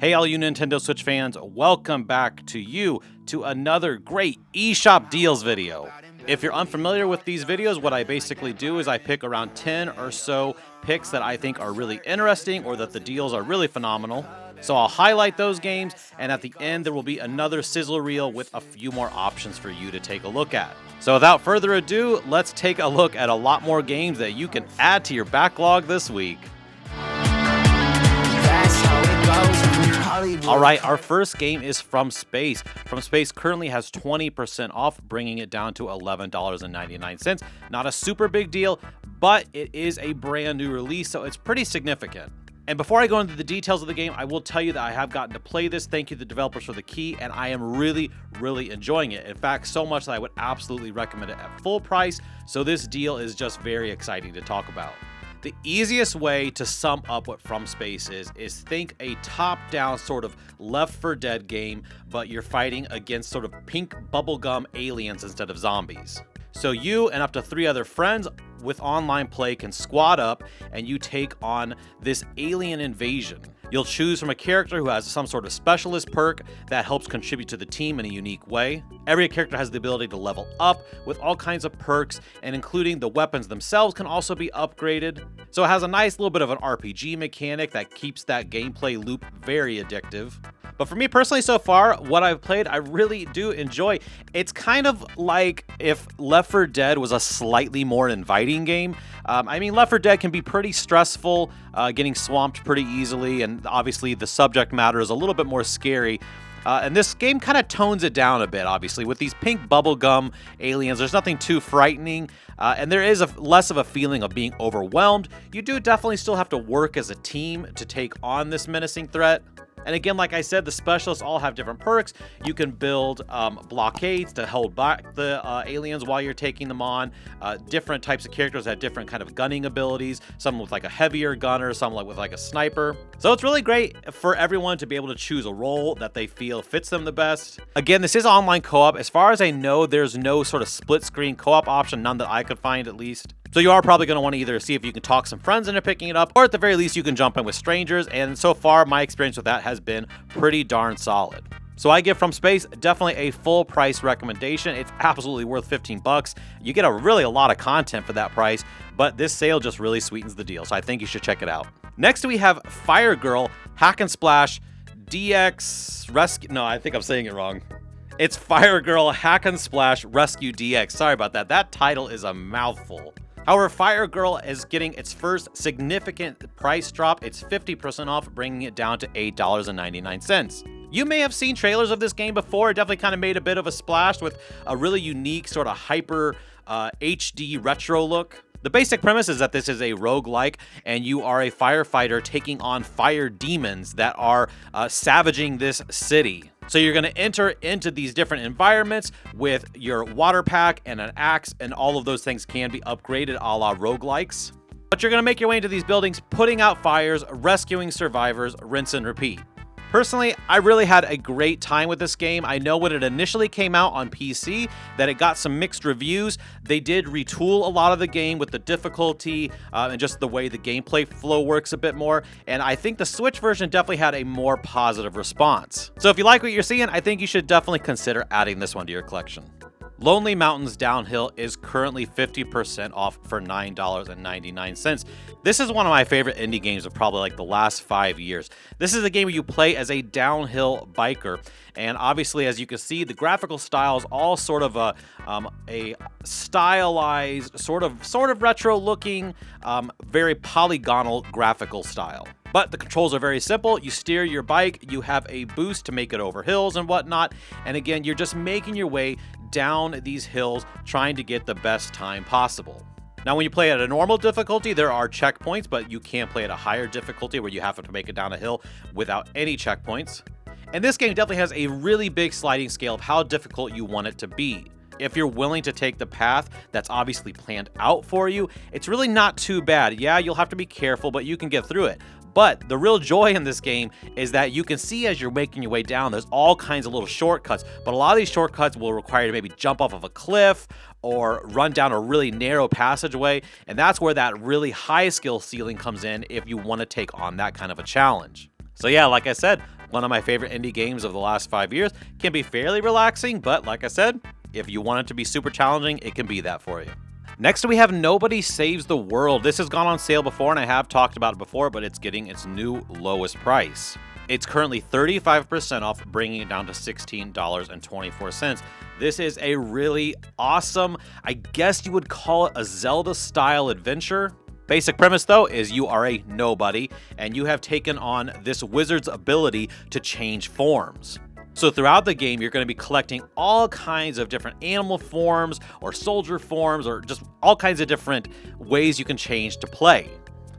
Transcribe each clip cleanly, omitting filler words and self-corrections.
Hey all you Nintendo Switch fans, welcome back to another great eShop deals video. If you're unfamiliar with these videos, what I basically do is I pick around 10 or so picks that I think are really interesting or that the deals are really phenomenal. So I'll highlight those games, and at the end there will be another sizzle reel with a few more options for you to take a look at. So without further ado, let's take a look at a lot more games that you can add to your backlog this week. Alright, our first game is From Space. From Space currently has 20% off, bringing it down to $11.99. Not a super big deal, but it is a brand new release, so it's pretty significant. And before I go into the details of the game, I will tell you that I have gotten to play this. Thank you to the developers for the key, and I am really enjoying it. In fact, so much that I would absolutely recommend it at full price, so this deal is just very exciting to talk about. The easiest way to sum up what From Space is think a top-down sort of Left 4 Dead game, but you're fighting against sort of pink bubblegum aliens instead of zombies. So you and up to 3 other friends with online play can squad up and you take on this alien invasion. You'll choose from a character who has some sort of specialist perk that helps contribute to the team in a unique way. Every character has the ability to level up with all kinds of perks, and including the weapons themselves can also be upgraded. So it has a nice little bit of an RPG mechanic that keeps that gameplay loop very addictive. But for me personally so far, what I've played, I really do enjoy. It's kind of like if Left 4 Dead was a slightly more inviting game. I mean, Left 4 Dead can be pretty stressful, getting swamped pretty easily, and obviously the subject matter is a little bit more scary. And this game kind of tones it down a bit, obviously. With these pink bubblegum aliens, there's nothing too frightening, and there is less of a feeling of being overwhelmed. You do definitely still have to work as a team to take on this menacing threat. And again, like I said, the specialists all have different perks. You can build blockades to hold back the aliens while you're taking them on. Different types of characters have different kind of gunning abilities. Some with like a heavier gunner, some with like a sniper. So it's really great for everyone to be able to choose a role that they feel fits them the best. Again, this is online co-op. As far as I know, there's no sort of split screen co-op option, none that I could find at least. So you are probably going to want to either see if you can talk some friends into picking it up, or at the very least you can jump in with strangers, and so far my experience with that has been pretty darn solid. So I give From Space definitely a full price recommendation. It's absolutely worth 15 bucks. You get a lot of content for that price, but this sale just really sweetens the deal, so I think you should check it out. Next we have Fire Girl Hack and Splash DX Rescue. No, I think I'm saying it wrong. It's Fire Girl Hack and Splash Rescue DX. Sorry about that. That title is a mouthful. However, Fire Girl is getting its first significant price drop. It's 50% off, bringing it down to $8.99. You may have seen trailers of this game before. It definitely kind of made a bit of a splash with a really unique sort of hyper HD retro look. The basic premise is that this is a roguelike, and you are a firefighter taking on fire demons that are savaging this city. So you're going to enter into these different environments with your water pack and an axe, and all of those things can be upgraded a la roguelikes. But you're going to make your way into these buildings, putting out fires, rescuing survivors, rinse and repeat. Personally, I really had a great time with this game. I know when it initially came out on PC that it got some mixed reviews. They did retool a lot of the game with the difficulty and just the way the gameplay flow works a bit more. And I think the Switch version definitely had a more positive response. So if you like what you're seeing, I think you should definitely consider adding this one to your collection. Lonely Mountains Downhill is currently 50% off for $9.99. This is one of my favorite indie games of probably like the last 5 years. This is a game where you play as a downhill biker, and obviously, as you can see, the graphical style is all sort of a stylized, sort of retro-looking, very polygonal graphical style. But the controls are very simple. You steer your bike, you have a boost to make it over hills and whatnot, and again, you're just making your way down these hills trying to get the best time possible. Now, when you play at a normal difficulty, there are checkpoints, but you can't play at a higher difficulty where you have to make it down a hill without any checkpoints. And this game definitely has a really big sliding scale of how difficult you want it to be. If you're willing to take the path that's obviously planned out for you, it's really not too bad. Yeah, you'll have to be careful, but you can get through it. But the real joy in this game is that you can see as you're making your way down, there's all kinds of little shortcuts, but a lot of these shortcuts will require you to maybe jump off of a cliff or run down a really narrow passageway, and that's where that really high skill ceiling comes in if you want to take on that kind of a challenge. So yeah, like I said, One of my favorite indie games of the last 5 years. Can be fairly relaxing, but like I said, if you want it to be super challenging, it can be that for you. Next, we have Nobody Saves the World. This has gone on sale before, and I have talked about it before, but it's getting its new lowest price. It's currently 35% off, bringing it down to $16.24. This is a really awesome, I guess you would call it a Zelda-style adventure. Basic premise, though, is you are a nobody, and you have taken on this wizard's ability to change forms. So throughout the game, you're going to be collecting all kinds of different animal forms, or soldier forms, or just all kinds of different ways you can change to play.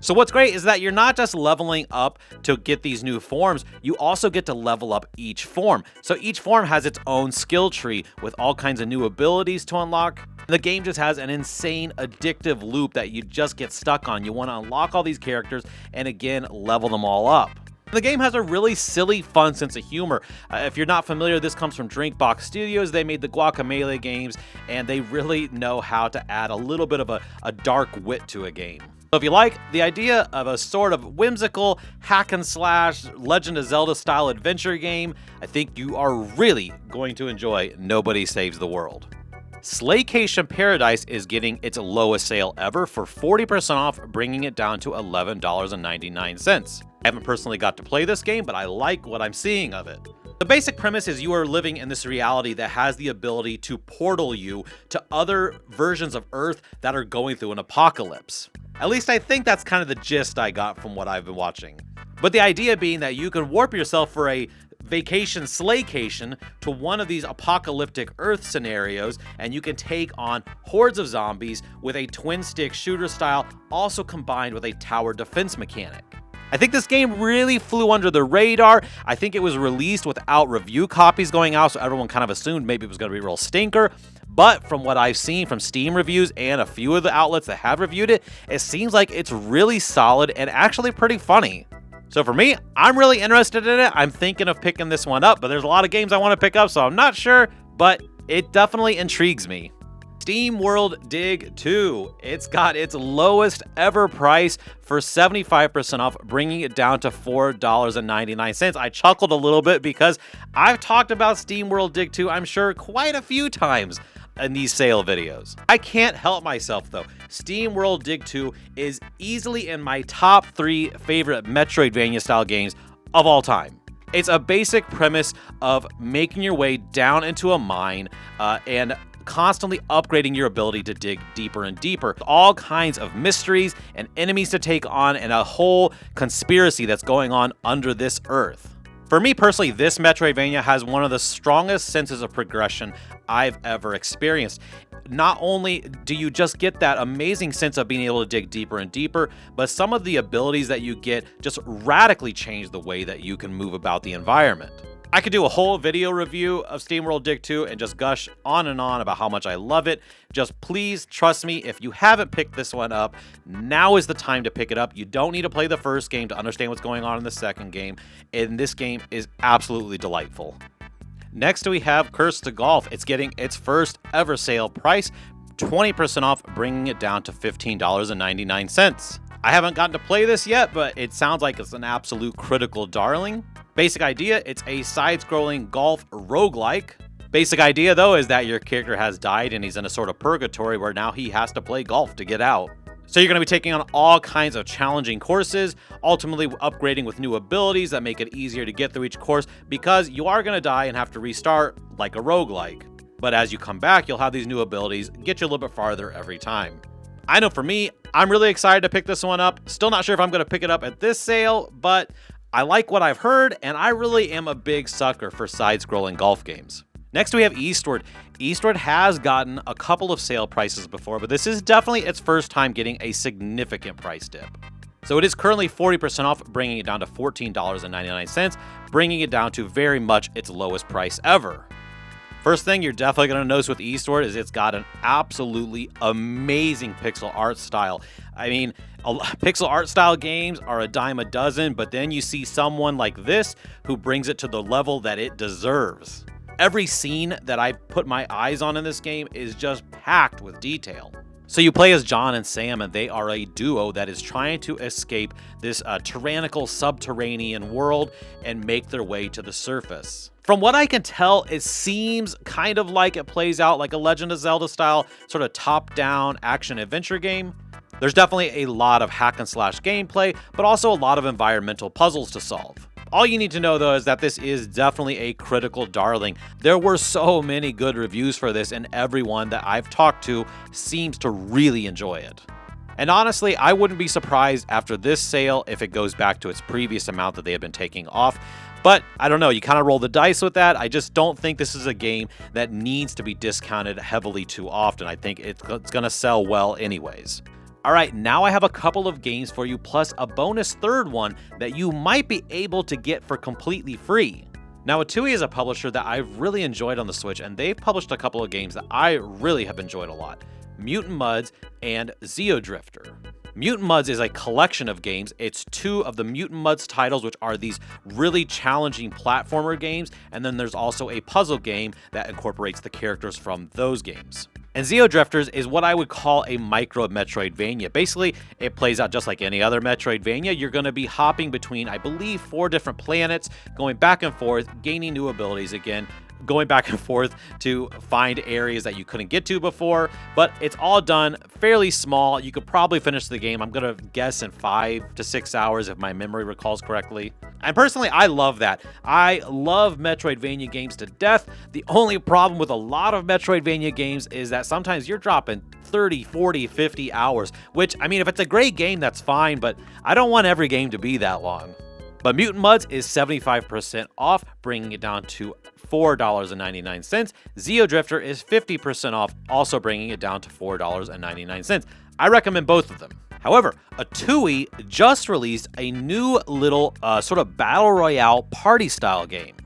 So what's great is that you're not just leveling up to get these new forms, you also get to level up each form. So each form has its own skill tree with all kinds of new abilities to unlock. The game just has an insane addictive loop that you just get stuck on. You want to unlock all these characters and again, level them all up. The game has a really silly, fun sense of humor. If you're not familiar, this comes from Drinkbox Studios. They made the Guacamelee games, and they really know how to add a little bit of a dark wit to a game. So if you like the idea of a sort of whimsical hack and slash Legend of Zelda style adventure game, I think you are really going to enjoy Nobody Saves the World. Slaycation Paradise is getting its lowest sale ever for 40% off, bringing it down to $11.99. I haven't personally got to play this game, but I like what I'm seeing of it. The basic premise is you are living in this reality that has the ability to portal you to other versions of Earth that are going through an apocalypse. At least I think that's kind of the gist I got from what I've been watching. But the idea being that you can warp yourself for a vacation slaycation to one of these apocalyptic Earth scenarios, and you can take on hordes of zombies with a twin stick shooter style, also combined with a tower defense mechanic. I think this game really flew under the radar. I think it was released without review copies going out, so everyone kind of assumed maybe it was going to be a real stinker. But from what I've seen from Steam reviews and a few of the outlets that have reviewed it, it seems like it's really solid and actually pretty funny. So for me, I'm really interested in it. I'm thinking of picking this one up, but there's a lot of games I want to pick up, so I'm not sure, but it definitely intrigues me. SteamWorld Dig 2. It's got its lowest ever price for 75% off, bringing it down to $4.99. I chuckled a little bit because I've talked about SteamWorld Dig 2, I'm sure, quite a few times in these sale videos. I can't help myself though. SteamWorld Dig 2 is easily in my top 3 favorite Metroidvania style games of all time. It's a basic premise of making your way down into a mine and constantly upgrading your ability to dig deeper and deeper. All kinds of mysteries and enemies to take on and a whole conspiracy that's going on under this earth. For me personally, this Metroidvania has one of the strongest senses of progression I've ever experienced. Not only do you just get that amazing sense of being able to dig deeper and deeper, but some of the abilities that you get just radically change the way that you can move about the environment. I could do a whole video review of SteamWorld Dig 2 and just gush on and on about how much I love it. Just please trust me, if you haven't picked this one up, now is the time to pick it up. You don't need to play the first game to understand what's going on in the second game, and this game is absolutely delightful. Next we have Curse to Golf. It's getting its first ever sale price, 20% off, bringing it down to $15.99. I haven't gotten to play this yet, but it sounds like it's an absolute critical darling. Basic idea, it's a side-scrolling golf roguelike. Basic idea, though, is that your character has died and he's in a sort of purgatory where now he has to play golf to get out. So you're going to be taking on all kinds of challenging courses, ultimately upgrading with new abilities that make it easier to get through each course because you are going to die and have to restart like a roguelike. But as you come back, you'll have these new abilities, get you a little bit farther every time. I know for me, I'm really excited to pick this one up. Still not sure if I'm going to pick it up at this sale, but I like what I've heard, and I really am a big sucker for side-scrolling golf games. Next, we have Eastward. Eastward has gotten a couple of sale prices before, but this is definitely its first time getting a significant price dip. So it is currently 40% off, bringing it down to $14.99, bringing it down to very much its lowest price ever. First thing you're definitely going to notice with Eastward is it's got an absolutely amazing pixel art style. I mean, pixel art style games are a dime a dozen, but then you see someone like this who brings it to the level that it deserves. Every scene that I put my eyes on in this game is just packed with detail. So you play as John and Sam, and they are a duo that is trying to escape this tyrannical subterranean world and make their way to the surface. From what I can tell, it seems kind of like it plays out like a Legend of Zelda style sort of top-down action-adventure game. There's definitely a lot of hack-and-slash gameplay, but also a lot of environmental puzzles to solve. All you need to know, though, is that this is definitely a critical darling. There were so many good reviews for this, and everyone that I've talked to seems to really enjoy it. And honestly, I wouldn't be surprised after this sale if it goes back to its previous amount that they have been taking off. But I don't know, you kind of roll the dice with that. I just don't think this is a game that needs to be discounted heavily too often. I think it's going to sell well anyways. Alright, now I have a couple of games for you, plus a bonus third one that you might be able to get for completely free. Now, Atui is a publisher that I've really enjoyed on the Switch, and they've published a couple of games that I really have enjoyed a lot. Mutant Mudds and Xeodrifter. Mutant Mudds is a collection of games. It's 2 of the Mutant Mudds titles, which are these really challenging platformer games, and then there's also a puzzle game that incorporates the characters from those games. And Xeodrifters is what I would call a micro Metroidvania. Basically, it plays out just like any other Metroidvania. You're going to be hopping between, I believe, 4 different planets, going back and forth, gaining new abilities again, going back and forth to find areas that you couldn't get to before, but it's all done fairly small. You could probably finish the game, I'm gonna guess, in 5 to 6 hours if my memory recalls correctly. And personally, I love that. I love Metroidvania games to death. The only problem with a lot of Metroidvania games is that sometimes you're dropping 30, 40, 50 hours, which, I mean, if it's a great game, that's fine, but I don't want every game to be that long. But Mutant Mudds is 75% off, bringing it down to $4.99. Xeodrifter is 50% off, also bringing it down to $4.99. I recommend both of them. However, Atui just released a new little sort of battle royale party style game.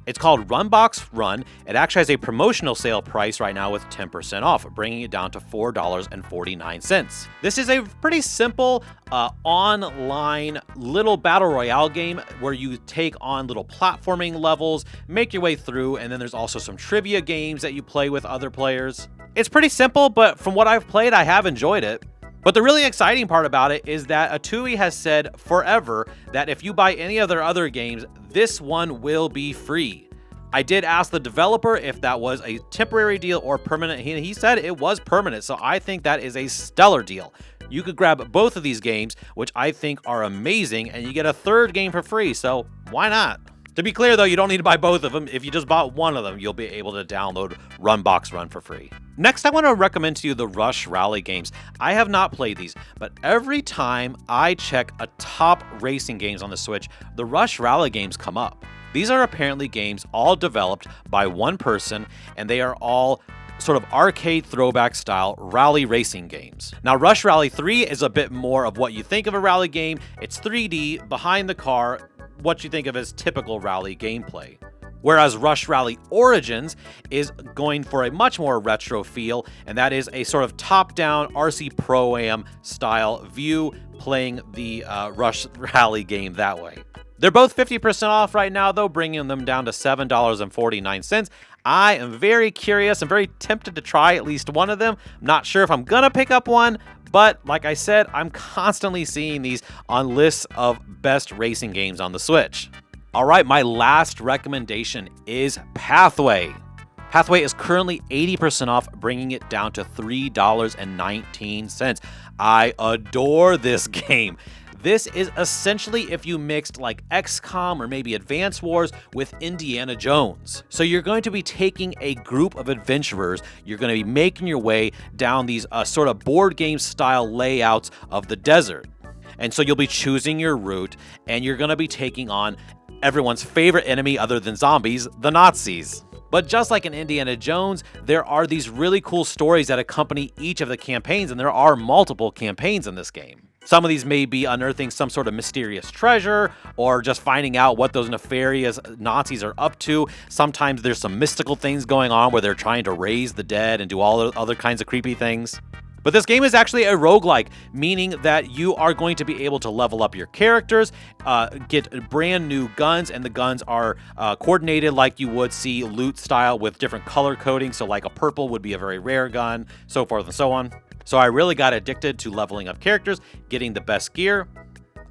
It's called Run Box Run. It actually has a promotional sale price right now with 10% off, bringing it down to $4.49. This is a pretty simple online little battle royale game where you take on little platforming levels, make your way through, and then there's also some trivia games that you play with other players. It's pretty simple, but from what I've played, I have enjoyed it. But the really exciting part about it is that Atui has said forever that if you buy any of their other games, this one will be free. I did ask the developer if that was a temporary deal or permanent. He said it was permanent, so I think that is a stellar deal. You could grab both of these games, which I think are amazing, and you get a third game for free, so why not? To be clear, though, you don't need to buy both of them. If you just bought one of them, you'll be able to download Run Box Run for free. Next, I want to recommend to you the Rush Rally games. I have not played these, but every time I check a top racing games on the Switch, the Rush Rally games come up. These are apparently games all developed by one person, and they are all sort of arcade throwback style rally racing games. Now, Rush Rally 3 is a bit more of what you think of a rally game. It's 3D, behind the car, what you think of as typical rally gameplay. Whereas Rush Rally Origins is going for a much more retro feel, and that is a sort of top-down RC Pro-Am style view, playing the Rush Rally game that way. They're both 50% off right now, though, bringing them down to $7.49. I am very curious. I'm very tempted to try at least one of them. I'm not sure if I'm going to pick up one, but like I said, I'm constantly seeing these on lists of best racing games on the Switch. All right, my last recommendation is Pathway. Pathway is currently 80% off, bringing it down to $3.19. I adore this game. This is essentially if you mixed like XCOM or maybe Advance Wars with Indiana Jones. So you're going to be taking a group of adventurers, you're going to be making your way down these sort of board game style layouts of the desert. And so you'll be choosing your route, and you're going to be taking on everyone's favorite enemy other than zombies, the Nazis. But just like in Indiana Jones, there are these really cool stories that accompany each of the campaigns, and there are multiple campaigns in this game. Some of these may be unearthing some sort of mysterious treasure, or just finding out what those nefarious Nazis are up to. Sometimes there's some mystical things going on where they're trying to raise the dead and do all other kinds of creepy things. But this game is actually a roguelike, meaning that you are going to be able to level up your characters, get brand new guns, and the guns are coordinated like you would see loot style with different color coding. So like a purple would be a very rare gun, so forth and so on. So I really got addicted to leveling up characters, getting the best gear.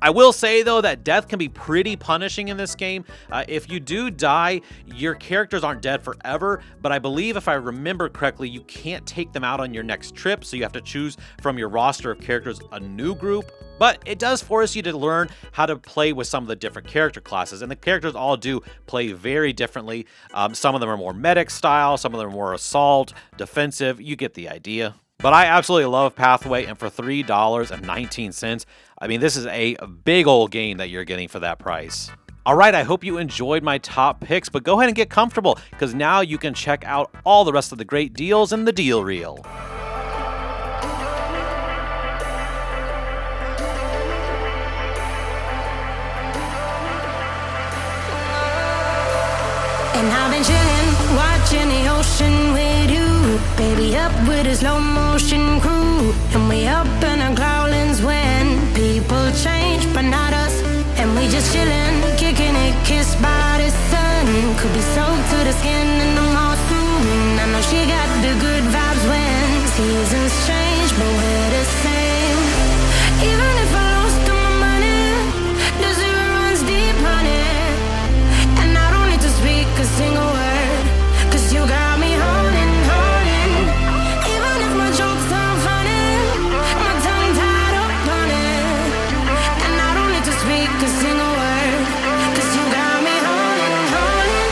I will say, though, that death can be pretty punishing in this game. If you do die, your characters aren't dead forever, but I believe, if I remember correctly, you can't take them out on your next trip, so you have to choose from your roster of characters a new group. But it does force you to learn how to play with some of the different character classes, and the characters all do play very differently. Some of them are more medic style, some of them are more assault, defensive. You get the idea. But I absolutely love Pathway, and for $3.19, I mean, this is a big old game that you're getting for that price. All right, I hope you enjoyed my top picks, but go ahead and get comfortable, because now you can check out all the rest of the great deals in the deal reel. And I've been chillin', watching the ocean with you. Baby, up with a slow motion crew. And we up in our growlings when people change, but not us. And we just chillin', kicking it, kissed by the sun. Could be soaked to the skin in the mall soon. I know she got the good vibes when seasons change, but we're the same. Even if I lost all my money, the zero runs deep, honey. And I don't need to speak a single word, 'cause you got me holding, holding. Even if my jokes aren't funny, my tongue tied up on it. And I don't need to speak a single word, 'cause you got me holding, holding.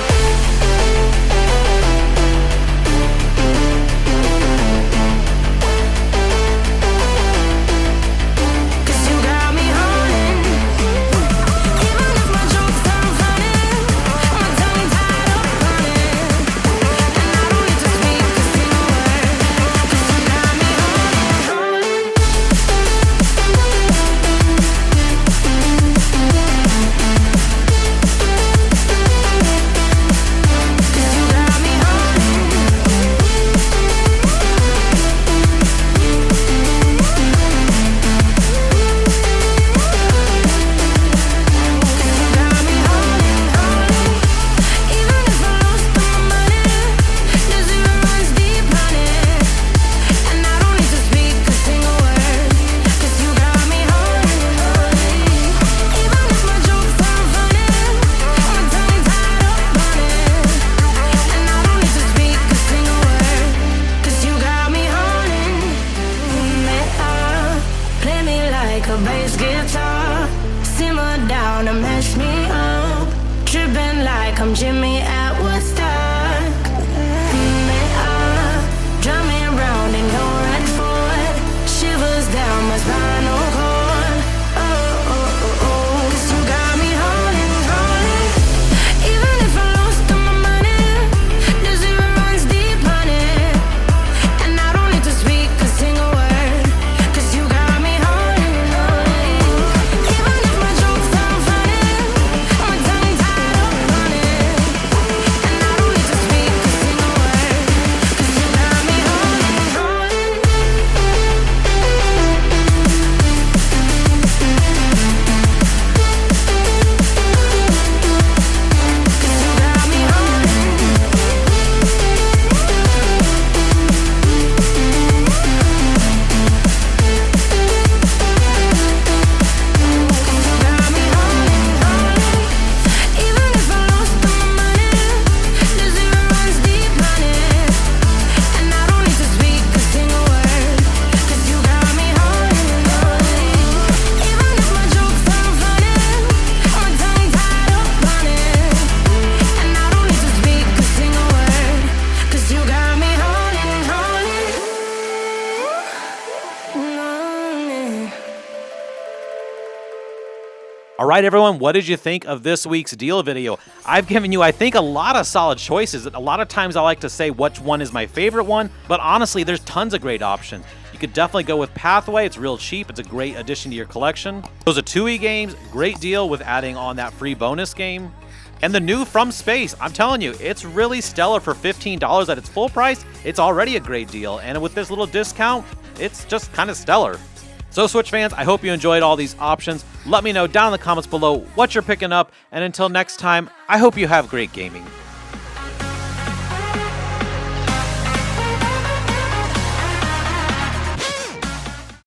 'Cause you got me holding. Even if my jokes aren't funny, my tongue tied up on it. And I don't need to speak a single word, 'cause you got me holding, holding. 'Cause you got me holding. 'Cause you got me holding, holding. Even if I lost all my money, the zero runs deep, honey. And I don't need to speak a single word, 'cause you got me holding, holding. Even if my jokes aren't funny, my tongue tied up on it. And I don't need to speak a single word, 'cause you got me holding me up. Play me like a bass guitar, simmer down and mash me up. Tripping like I'm Jimmy at Woodstock. Me up, drum me round in your right foot, shivers down my spinal cord. Oh, oh, oh, oh. 'Cause you got me holding, holding. Even if I lost all my money, the zero runs deep, honey. And I don't need to speak a single word, 'cause you got me holding, holding. Even if my jokes aren't funny, my tongue tied up on it. And I don't need to speak a single word, 'cause you got me holding, holding. 'Cause you got me holding, holding. Even if I lost all my money, the zero runs deep, honey. And I don't need to speak a single word, 'cause you got me holding, holding. Even if my jokes aren't funny, my tongue tied up on it. And I don't need to speak a single word, 'cause you got me holding, holding. All right, everyone, what did you think of this week's deal video? I've given you, I think, a lot of solid choices. A lot of times I like to say which one is my favorite one, but honestly, there's tons of great options. You could definitely go with Pathway. It's real cheap. It's a great addition to your collection. Those are 2E games. Great deal with adding on that free bonus game. And the new From Space, I'm telling you, it's really stellar for $15 at its full price. It's already a great deal. And with this little discount, it's just kind of stellar. So Switch fans, I hope you enjoyed all these options. Let me know down in the comments below what you're picking up. And until next time, I hope you have great gaming.